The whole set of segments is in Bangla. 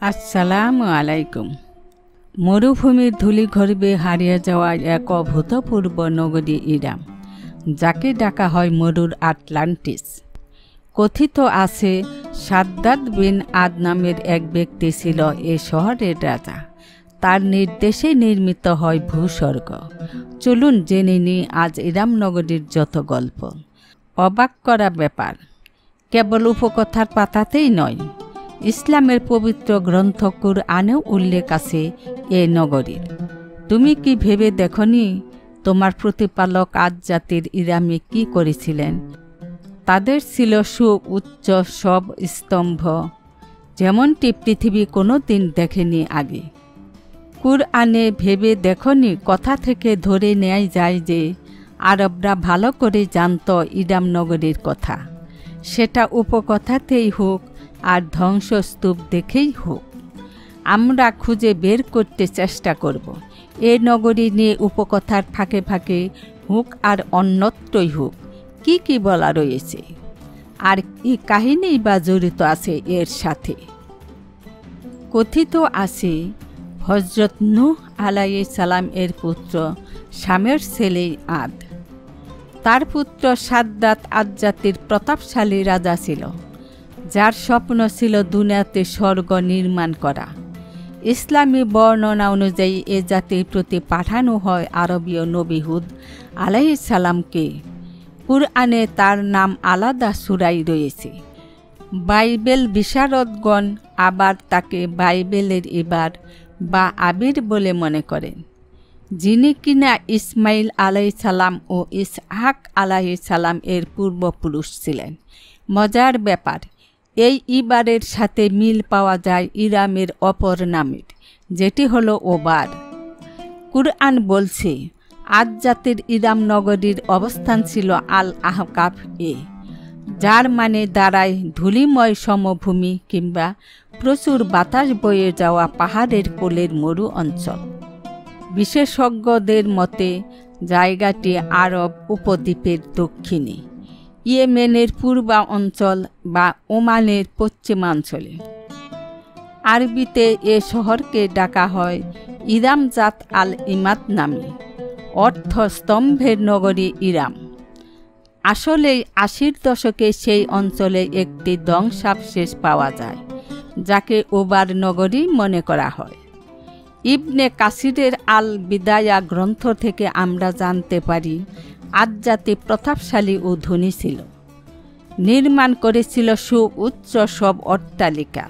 আসসালামু আলাইকুম। মরুভূমির ধূলিগর্ভে হারিয়ে যাওয়া এক অভূতপূর্ব নগরী ইরাম, যাকে ডাকা হয় মরুর আটলান্টিস। কথিত আছে সাদ্দাত বিন আদ নামের এক ব্যক্তি ছিল এ শহরের রাজা। তার নির্দেশে নির্মিত হয় ভূস্বর্গ। চলুন জেনে নিই আজ ইরাম নগরীর যত গল্প। অবাক করা ব্যাপার, কেবল উপকথার পাতাতেই নয়, ইসলামের পবিত্র গ্রন্থ কুরআনেও উল্লেখ আছে এ নগরীর। তুমি কি ভেবে দেখনি তোমার প্রতিপালক আদ জাতির ইরামে কি করেছিলেন? তাদের ছিল সুউচ্চ সব স্তম্ভ, যেমনটি পৃথিবী কোনো দিন দেখেনি আগে। কুরআনে ভেবে দেখনি কথা থেকে ধরে নেওয়া যায় যে আরবরা ভালো করে জানত ইরাম নগরীর কথা, সেটা উপকথাতেই হোক আর ধ্বংসস্তূপ দেখেই হোক। আমরা খুঁজে বের করতে চেষ্টা করব এ নগরী নিয়ে উপকথার ফাঁকে ফাঁকে হোক আর অন্যত্রই হোক কি কি বলা রয়েছে, আর কি কাহিনী বা জড়িত আছে এর সাথে। কথিত আছে হযরত নূহ আলাইহিস সালাম এর পুত্র শামের ছেলে আদ, তার পুত্র সাদ্দাত আদ জাতির প্রতাপশালী রাজা ছিল, যার স্বপ্ন ছিল দুনিয়াতে স্বর্গ নির্মাণ করা। ইসলামী বর্ণনা অনুযায়ী এ জাতির প্রতি পাঠানো হয় আরবীয় নবী হুদ আলাইহিস সালামকে। কুরআনে তার নাম আলাদা সূরায় রয়েছে। বাইবেল বিশারদগণ আবার তাকে বাইবেলের ইবার বা আবির বলে মনে করেন, যিনি কিনা ইসমাইল আলাইহিস সালাম ও ইসহাক আলাইহিস সালাম এর পূর্বপুরুষ ছিলেন। মজার ব্যাপার, এই ইবারের সাথে মিল পাওয়া যায় ইরামের অপর নামের, যেটি হলো ওবার। কুরআন বলছে আদ জাতির ইরাম নগরীর অবস্থান ছিল আল আহকাফ এ, যার মানে দাঁড়ায় ধূলিময় সমভূমি কিংবা প্রচুর বাতাস বয়ে যাওয়া পাহাড়ের কোলের মরু অঞ্চল। বিশেষজ্ঞদের মতে জায়গাটি আরব উপদ্বীপের দক্ষিণে, ইয়েমেনের পূর্বাঞ্চল বা ওমানের পশ্চিমাঞ্চলে। আরবিতে এ শহরকে ডাকা হয় ইরাম জাত আল ইমাদ নামে, অর্থ স্তম্ভের নগরী ইরাম। আসলেই ৮০-র দশকে সেই অঞ্চলে একটি ধ্বংসাবশেষ পাওয়া যায়, যাকে ওবার নগরী মনে করা হয়। ইবনে কাসিরের আল বিদায়া গ্রন্থ থেকে আমরা জানতে পারি আদ জাতি প্রতাপশালী ও ধনী ছিল। নির্মাণ করেছিল সুউচ্চ সব অট্টালিকা।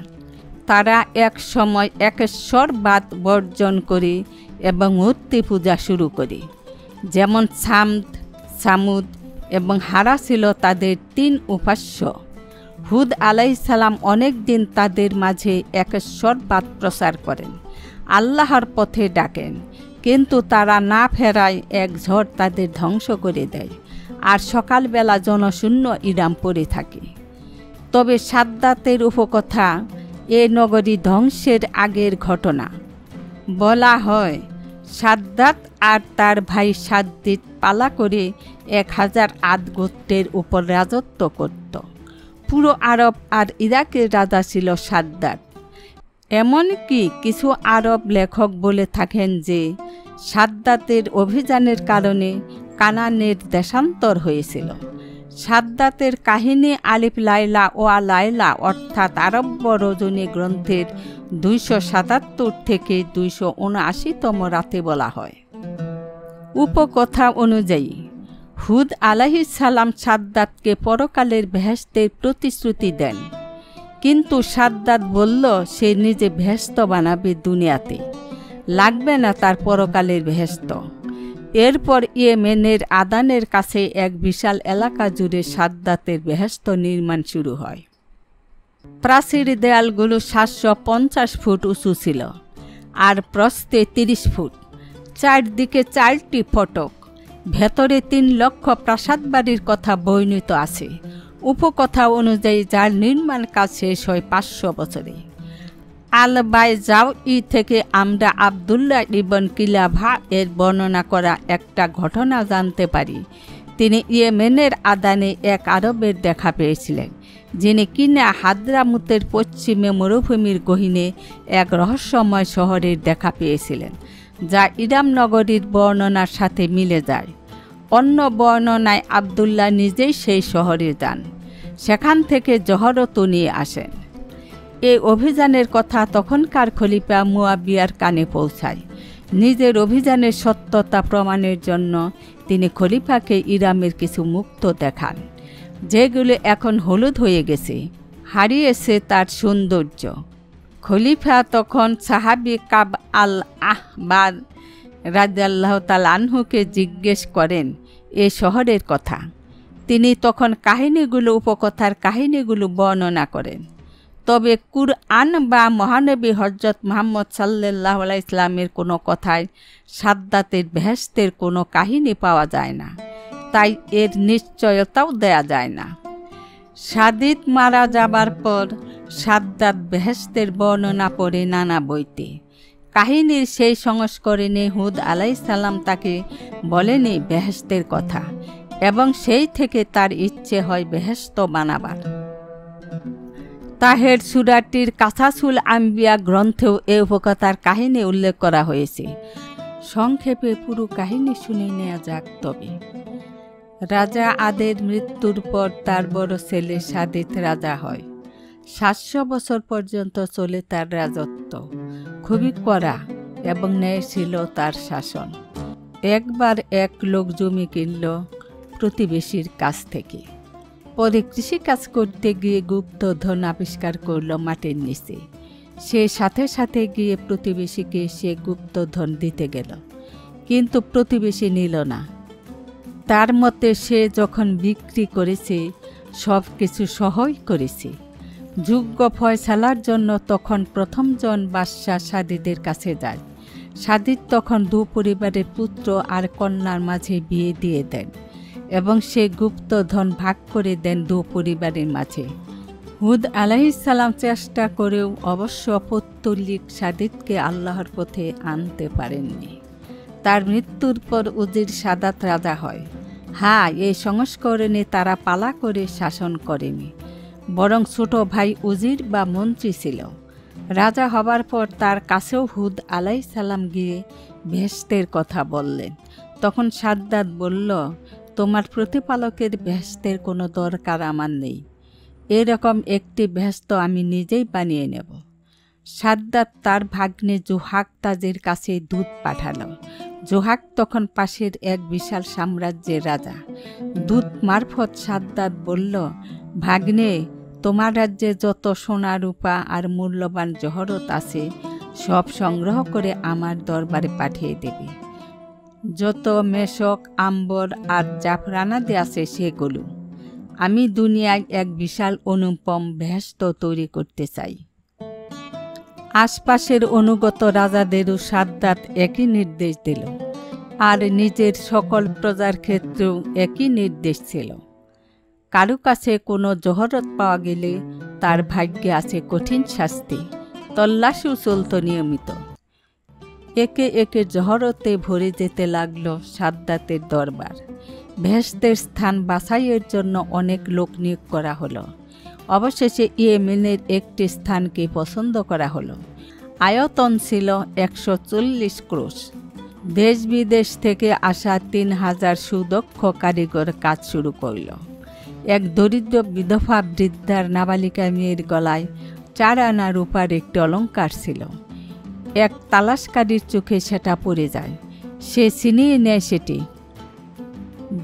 তারা এক সময় একেশ্বরবাদ বর্জন করে এবং মূর্তি পূজা শুরু করে, যেমন ছামদ, সামুদ এবং হারা ছিল তাদের ৩ উপাস্য। হুদ আলাইহিস সালাম অনেক দিন তাদের মাঝে একেশ্বরবাদ প্রচার করেন, আল্লাহর পথে ডাকেন, কিন্তু তারা না ফেরায় এক ঝড় তাদের ধ্বংস করে দেয়, আর সকালবেলা জনশূন্য ইরাম পড়ে থাকে। তবে সাদ্দাতের উপকথা এ নগরী ধ্বংসের আগের ঘটনা। বলা হয় সাদ্দাত আর তার ভাই সাদ্দিদ পালা করে ১০০০ আদ গোত্রের উপর রাজত্ব করত। পুরো আরব আর ইরাকের রাজা ছিল সাদ্দাত। এমনকি কিছু আরব লেখক বলে থাকেন যে সাদ্দাতের অভিযানের কারণে কানানের দেশান্তর হয়েছিল। সাদ্দাতের কাহিনী আলিফ লাইলা ওয়া লাইলা অর্থাৎ আরব্য রজনী গ্রন্থের ২৭৭ থেকে ২৭৯তম রাতে বলা হয়। উপকথা অনুযায়ী হুদ আলাইহিস সালাম সাদ্দাতকে পরকালের বেহেশতের প্রতিশ্রুতি দেন, কিন্তু সাদ্দাত বলল সে নিজে বেহেশত বানাবে দুনিয়াতে, লাগবে না তার পরকালের বেহেশত। এরপর ইয়েমেনের আদানের কাছে এক বিশাল এলাকা জুড়ে সাদ্দাতের বেহেশত নির্মাণ শুরু হয়। প্রাচীর দেয়ালগুলো ৭৫০ ফুট উঁচু ছিল আর প্রস্থে ৩০ ফুট। চারদিকে ৪টি ফটক। ভেতরে ৩ লক্ষ প্রাসাদ বাড়ির কথা বর্ণিত আছে। উপকথা অনুযায়ী যার নির্মাণ কাজ শেষ হয় ৫০০ বছরে। আল বাইজাউই থেকে আমরা আবদুল্লাহ ইবন কিলাভা এর বর্ণনা করা একটা ঘটনা জানতে পারি। তিনি ইয়েমেনের আদানে এক আরবের দেখা পেয়েছিলেন, যিনি কিনা হাদ্রামুতের পশ্চিমে মরুভূমির গহীনে এক রহস্যময় শহরের দেখা পেয়েছিলেন, যা ইরাম নগরীর বর্ণনার সাথে মিলে যায়। অন্য বর্ণনায় আবদুল্লাহ নিজেই সেই শহরে যান, সেখান থেকে জহরত নিয়ে আসেন। এই অভিযানের কথা তখনকার খলিফা মুয়াবিয়ার কানে পৌঁছায়। নিজের অভিযানের সত্যতা প্রমাণের জন্য তিনি খলিফাকে ইরামের কিছু মুক্ত দেখান, যেগুলো এখন হলুদ হয়ে গেছে, হারিয়েছে তার সৌন্দর্য। খলিফা তখন সাহাবী কাব আল আহবার রাদিয়াল্লাহু তাআলা আনহুকে জিজ্ঞেস করেন এ শহরের কথা। তিনি তখন উপকথার কাহিনীগুলো বর্ণনা করেন। তবে কুরআন বা মহানবী হযরত মুহাম্মদ সাল্লাল্লাহু আলাইহি ইসলামের কোনো কথায় সাদ্দাতের বেহেশতের কোনো কাহিনী পাওয়া যায় না, তাই এর নিশ্চয়তাও দেয়া যায় না। সাদিদ মারা যাবার পর সাদ্দাত বেহেশতের বর্ণনা পড়ে নানা বইতে। কাহিনীর সেই সংস্করণে হুদ আলাইহিস সালাম তাকে বলেনি বেহেশতের কথা, এবং সেই থেকে তার ইচ্ছে হয় বেহেশত বানাবার। তাহের সূরাটির কাসাসুল আম্বিয়া গ্রন্থেও এই উপকথার কাহিনী উল্লেখ করা হয়েছে। সংক্ষেপে পুরো কাহিনী শুনে নেওয়া যাক। তবে রাজা আদের মৃত্যুর পর তার বড় ছেলে সাদিত রাজা হয়। 700 বছর পর্যন্ত চলে তার রাজত্ব। খুবই কড়া এবং ন্যায় ছিল তার শাসন। একবার এক লোক জমি কিনল প্রতিবেশীর কাছ থেকে। পরে কৃষিকাজ করতে গিয়ে গুপ্তধন আবিষ্কার করল মাটির নিচে। সে সাথে সাথে গিয়ে প্রতিবেশীকে সে গুপ্তধন দিতে গেল, কিন্তু প্রতিবেশী নিল না। তার মতে সে যখন বিক্রি করেছে সব কিছু সহই করেছে। যোগ্য ফয়সালার জন্য তখন প্রথমজন বাদশাহ সাদিদের কাছে যায়। সাদিদ তখন দু পরিবারের পুত্র আর কন্যার মাঝে বিয়ে দিয়ে দেন এবং সে গুপ্তধন ভাগ করে দেন দু পরিবারের মাঝে। হুদ আলাইহিস সালাম চেষ্টা করেও অবশ্য পৌত্তলিক সাদিদকে আল্লাহর পথে আনতে পারেননি। তার মৃত্যুর পর উজির সাদাত রাজা হয়। এই সংস্করণে তারা পালা করে শাসন করেনি, বরং ছোট ভাই উজির বা মন্ত্রী ছিল। রাজা হবার পর তার কাছেও হুদ আলাইহিস সালাম গিয়ে বেহেশতের কথা বললেন। তখন সাদ্দাত বলল, তোমার প্রতিপালকের বেহেশতের কোনো দরকার আমার নেই। এরকম একটি বেহেশত আমি নিজেই বানিয়ে নেব। সাদ্দাত তার ভাগ্নে জোহাক তাজের কাছে দূত পাঠালো। জোহাক তখন পাশের এক বিশাল সাম্রাজ্যের রাজা। দূত মারফত সাদ্দাত বলল, ভাগ্নে, তোমার রাজ্যে যত সোনা রূপা আর মূল্যবান জহরত আছে সব সংগ্রহ করে আমার দরবারে পাঠিয়ে দেবে। যত মেশক, আম্বর আর জাফরানাদি আছে সেগুলো। আমি দুনিয়ায় এক বিশাল অনুপম বেহেশত তৈরি করতে চাই। আশপাশের অনুগত রাজাদেরও সাদ্দাত একই নির্দেশ দিল, আর নিজের সকল প্রজার ক্ষেত্রেও একই নির্দেশ ছিল। কারো কাছে কোনো জহরত পাওয়া গেলে তার ভাগ্যে আছে কঠিন শাস্তি। তল্লাশিও চলত নিয়মিত। একে একে জহরতে ভরে যেতে লাগলো সাদ্দাতের দরবার। বেহেশতের স্থান বাছাইয়ের জন্য অনেক লোক নিয়োগ করা হলো। অবশেষে ইয়েমেনের একটি স্থানকে পছন্দ করা হলো। আয়তন ছিল 140 ক্রোশ। দেশ বিদেশ থেকে আসা 3000 সুদক্ষ কারিগর কাজ শুরু করল। এক দরিদ্র বিধবা বৃদ্ধার নাবালিকা মেয়ের গলায় 4 আনা রূপার একটি অলঙ্কার ছিল। এক তালাশকারীর চোখে সেটা পড়ে যায়। সে ছিনিয়ে নেয় সেটি।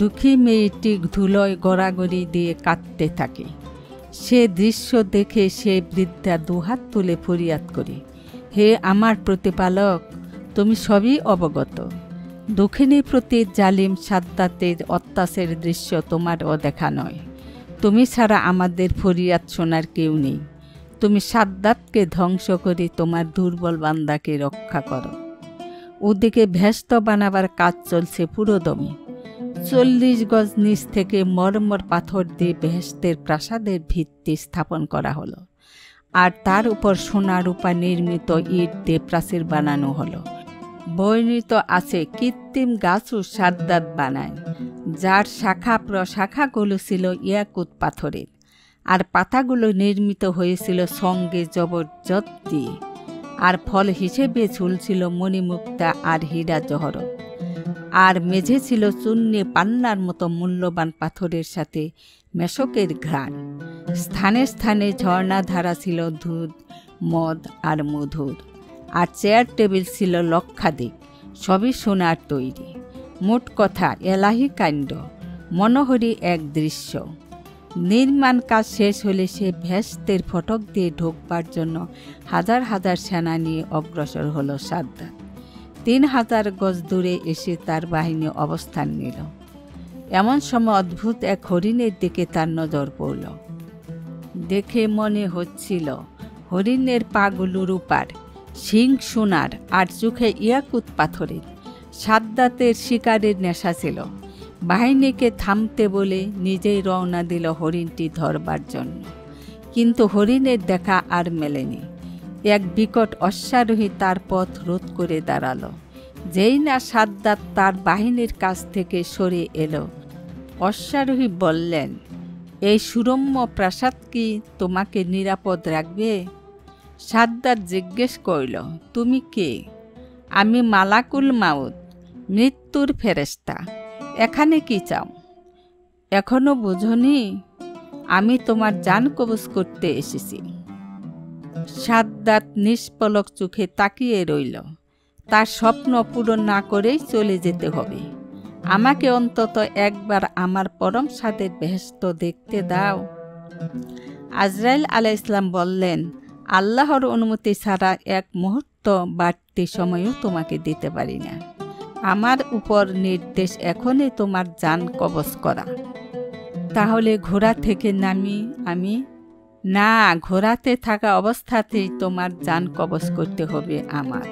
দুঃখী মেয়েটি ধুলোয় গড়াগড়ি দিয়ে কাঁদতে থাকে। সে দৃশ্য দেখে সে বৃদ্ধা দুহাত তুলে ফরিয়াদ করে, হে আমার প্রতিপালক, তুমি সবই অবগত। দুঃখিনীর প্রতি জালিম সাদ্দাতের অত্যাচারের দৃশ্য তোমার অদেখা নয়। তুমি ছাড়া আমাদের ফরিয়াদ শোনার কেউ নেই। তুমি সাদ্দাতকে ধ্বংস করে তোমার দুর্বল বান্দাকে রক্ষা করো। ওদিকে বেহেশত বানাবার কাজ চলছে পুরোদমে। 40 গজ নিচ থেকে মরমর পাথর দিয়ে বেহেশতের প্রাসাদের ভিত্তি স্থাপন করা হলো, আর তার উপর সোনা রূপা নির্মিত ইট দিয়ে প্রাচীর বানানো হলো। বর্ণিত আছে কৃত্রিম গাছও সাদ্দাত বানায়, যার শাখা প্রশাখাগুলো ছিল ইয়াকুত পাথরের। আর পাতাগুলো নির্মিত হয়েছিল সঙ্গে জবরজত দিয়ে, আর ফল হিসেবে ঝুলছিল মণিমুক্তা আর হীরা জহরত, আর মেঝে ছিল চূর্ণে পান্নার মতো মূল্যবান পাথরের সাথে মেশকের ঘ্রাণ। স্থানে স্থানে ঝর্ণাধারা ছিল দুধ, মদ আর মধুর, আর চেয়ার টেবিল ছিল লক্ষাধিক, সবই সোনার তৈরি। মোট কথা এলাহি কাণ্ড, মনোহরী এক দৃশ্য। নির্মাণ কাজ শেষ হলে সে ভেস্তের ফটক দিয়ে ঢোকবার জন্য হাজার হাজার সেনা নিয়ে অগ্রসর হলো সাদ্দাত। 3000 গজ দূরে এসে তার বাহিনী অবস্থান নিল। এমন সময় অদ্ভুত এক হরিণের দিকে তার নজর পড়ল। দেখে মনে হচ্ছিল হরিণের পাগুলো রূপার, শিং সোনার, আর চোখে ইয়াকুত পাথরের। সাদ্দাতের শিকারের নেশা ছিল। বাহিনীকে থামতে বলে নিজেই রওনা দিল হরিণটি ধরবার জন্য। কিন্তু হরিণের দেখা আর মেলেনি। এক বিকট অশ্বারোহী তার পথ রোধ করে দাঁড়ালো। যেই না সাদ্দাত তার বাহিনীর কাছ থেকে সরে এলো, অশ্বারোহী বললেন, এই সুরম্য প্রাসাদ কি তোমাকে নিরাপদ রাখবে? সাদ্দাত জিজ্ঞেস করল, তুমি কে? আমি মালাকুল মাউত, মৃত্যুর ফেরেশতা। এখানে কি চাও? এখনো বুঝনি? আমি তোমার জান কবজ করতে এসেছি। সাদ্দাত নিষ্পলক চোখে তাকিয়ে রইল। তার স্বপ্ন পূরণ না করেই চলে যেতে হবে। আমাকে অন্তত একবার আমার পরম স্বাদের বেহেশত দেখতে দাও। আজরাইল আলাইহিস সালাম বললেন, আল্লাহর অনুমতি ছাড়া এক মুহূর্ত বাড়তি সময়ও তোমাকে দিতে পারি না। আমার উপর নির্দেশ এখনই তোমার জান কবজ করা। তাহলে ঘোড়া থেকে নামি আমি? না, ঘোড়াতে থাকা অবস্থাতেই তোমার জান কবজ করতে হবে আমার।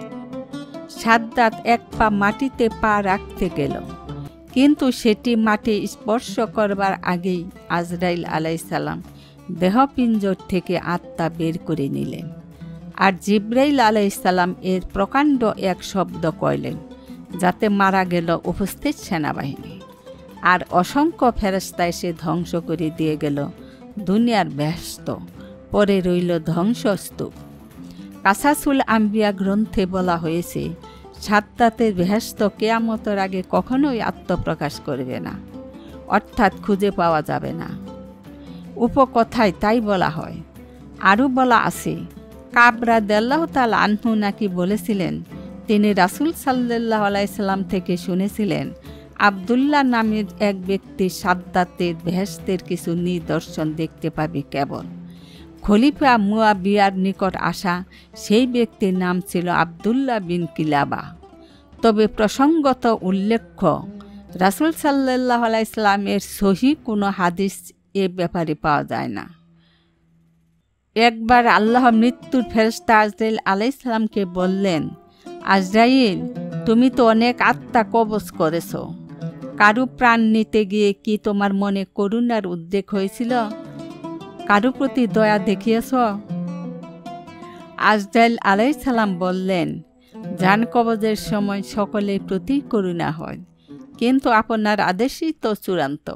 সাদ্দাত এক পা মাটিতে পা রাখতে গেল, কিন্তু সেটি মাটি স্পর্শ করবার আগেই আজরাইল আলাইহিস সালাম দেহপিঞ্জর থেকে আত্মা বের করে নিলেন, আর জিবরাইল আলাইহিস সালাম এর প্রকাণ্ড এক শব্দ কইলেন, যাতে মারা গেল উপস্থিত সেনাবাহিনী। আর অসংখ্য ফেরেশতা এসে ধ্বংস করে দিয়ে গেল দুনিয়ার বেহেশত। পরে রইল ধ্বংসস্তূপ। কাসাসুল আম্বিয়া গ্রন্থে বলা হয়েছে, সাদ্দাতের বেহেশত কিয়ামতের আগে কখনোই আত্মপ্রকাশ করবে না, অর্থাৎ খুঁজে পাওয়া যাবে না। উপকথায় তাই বলা হয়। আরও বলা আছে, কাব রাদিয়াল্লাহু তাআলা আনহু নাকি বলেছিলেন, তিনি রাসূল সাল্লাল্লাহু আলাইহি সাল্লাম থেকে শুনেছিলেন, আবদুল্লাহ নামের এক ব্যক্তি সাদ্দাতের বেহেশতের কিছু নিদর্শন দেখতে পাবে কেবল। খলিফা মুয়াবিয়ার নিকট আসা সেই ব্যক্তির নাম ছিল আবদুল্লাহ বিন কিলাবা। তবে প্রসঙ্গত উল্লেখ্য, রাসূল সাল্লাল্লাহু আলাইহি সাল্লামের সহিহ কোনো হাদিস এ ব্যাপারে পাওয়া যায় না। একবার আল্লাহ মৃত্যুর ফেরেশতা আজরাইল আলাইহিস সালামকে বললেন, আজরাইল, তুমি তো অনেক আত্মা কবজ করেছ। কারো প্রাণ নিতে গিয়ে কি তোমার মনে করুণার উদ্রেক হয়েছিল? কারো প্রতি দয়া দেখিয়েছ? আজরাইল আলাইহিস সালাম বললেন, জান কবজের সময় সকলের প্রতি করুণা হয়, কিন্তু আপনার আদেশই তো চূড়ান্ত।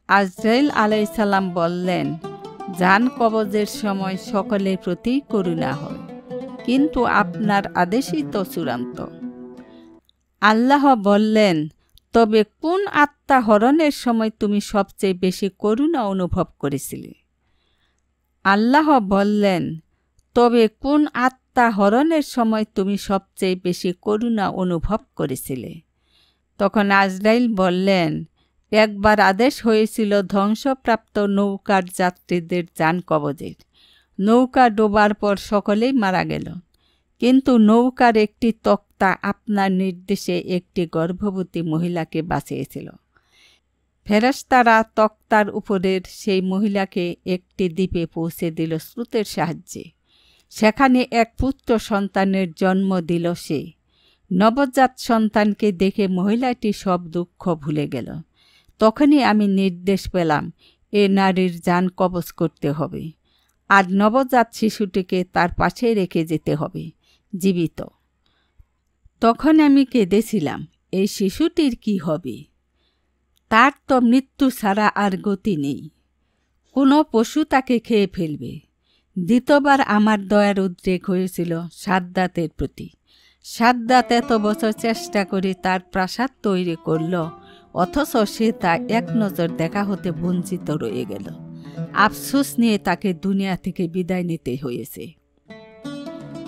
আজরাইল আলাইহিস সালাম বললেন, জান কবজের সময় সকলের প্রতি করুণা হয়, কিন্তু আপনার আদেশই তো চূড়ান্ত। আল্লাহ বললেন, তবে কোন আত্মা হরণের সময় তুমি সবচেয়ে বেশি করুণা অনুভব করেছিলে? আল্লাহ বললেন, তবে কোন আত্মা হরণের সময় তুমি সবচেয়ে বেশি করুণা অনুভব করেছিলে? তখন আজরাইল বললেন, একবার আদেশ হয়েছিল ধ্বংসপ্রাপ্ত নৌকার যাত্রীদের জান কবজের। নৌকা ডোবার পর সকলেই মারা গেল, কিন্তু নৌকার একটি তক্তা আপনার নির্দেশে একটি গর্ভবতী মহিলাকে বাঁচিয়েছিল। ফেরেশতারা তক্তার উপরের সেই মহিলাকে একটি দ্বীপে পৌঁছে দিল স্রোতের সাহায্যে। সেখানে এক পুত্র সন্তানের জন্ম দিল সে। নবজাত সন্তানকে দেখে মহিলাটি সব দুঃখ ভুলে গেল। তখনই আমি নির্দেশ পেলাম, এ নারীর জান কবজ করতে হবে, আর নবজাত শিশুটিকে তার পাশে রেখে যেতে হবে জীবিত। তখন আমি কেঁদেছিলাম, এই শিশুটির কি হবে? তার তো মৃত্যু ছাড়া আর গতি নেই। কোনো পশু তাকে খেয়ে ফেলবে। দ্বিতীয়বার আমার দয়ার উদ্রেক হয়েছিল সাদ্দাতের প্রতি। সাদ্দাত এত বছর চেষ্টা করে তার প্রাসাদ তৈরি করল, অথচ সে তা এক নজর দেখা হতে বঞ্চিত রয়ে গেল। আফসোস নিয়ে তাকে দুনিয়া থেকে বিদায় নিতে হয়েছে।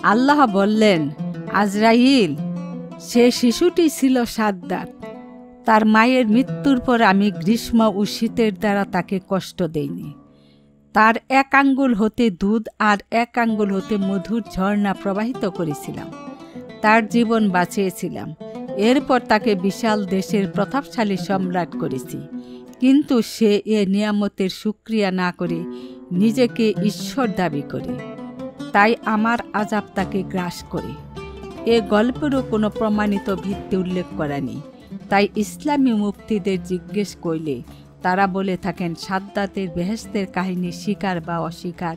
আল্লাহ বললেন, আজরাইল, সে শিশুটি ছিল সাদ্দাত। তার মায়ের মৃত্যুর পর আমি গ্রীষ্ম ও শীতের দ্বারা তাকে কষ্ট দেইনি। তার এক আঙ্গুল হতে দুধ আর এক আঙ্গুল হতে মধুর ঝর্ণা প্রবাহিত করেছিলাম। তার জীবন বাঁচিয়েছিলাম। এরপর তাকে বিশাল দেশের প্রতাপশালী সম্রাট করেছি। কিন্তু সে এ নিয়ামতের শুকরিয়া না করে নিজেকে ঈশ্বর দাবি করে, তাই আমার আযাব তাকে গ্রাস করে। এ গল্পেরও কোনো প্রমাণিত ভিত্তি উল্লেখ করা নেই। তাই ইসলামী মুফতিদের জিজ্ঞেস করলে তারা বলে থাকেন সাদ্দাতের বেহেশতের কাহিনী স্বীকার বা অস্বীকার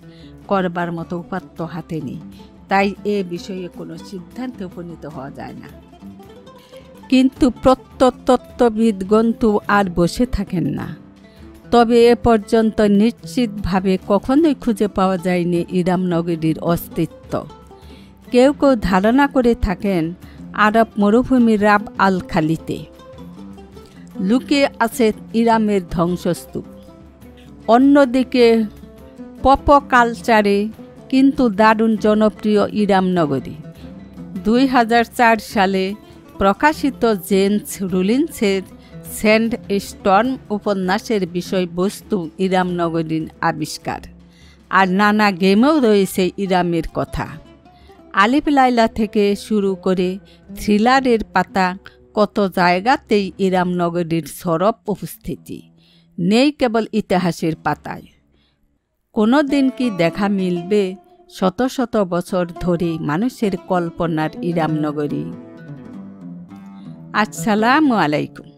করবার মতো উপাত্ত হাতে নেই। তাই এ বিষয়ে কোনো সিদ্ধান্তে উপনীত হওয়া যায় না। কিন্তু প্রত্নতত্ত্ববিদগণ তো আর বসে থাকেন না। তবে এ পর্যন্ত নিশ্চিতভাবে কখনোই খুঁজে পাওয়া যায়নি ইরাম নগরীর অস্তিত্ব। কেউ কেউ ধারণা করে থাকেন আরব মরুভূমির রাব আল খালিতে লুকিয়ে আছে ইরামের ধ্বংসস্তূপ। অন্যদিকে পপ কালচারে কিন্তু দারুণ জনপ্রিয় ইরাম নগরী। 2004 সালে প্রকাশিত জেমস রুলিন্সের সেন্ড স্টর্ম উপন্যাসের বিষয়বস্তু ইরাম নগরীর আবিষ্কার। আর নানা গেমেও রয়েছে ইরামের কথা। আলিফ লায়লা থেকে শুরু করে থ্রিলারের পাতা, কত জায়গাতেই ইরাম নগরীর সরব উপস্থিতি। নেই কেবল ইতিহাসের পাতায়। কোনো দিন কি দেখা মিলবে শত শত বছর ধরে মানুষের কল্পনার ইরাম নগরী? আসসালামু আলাইকুম।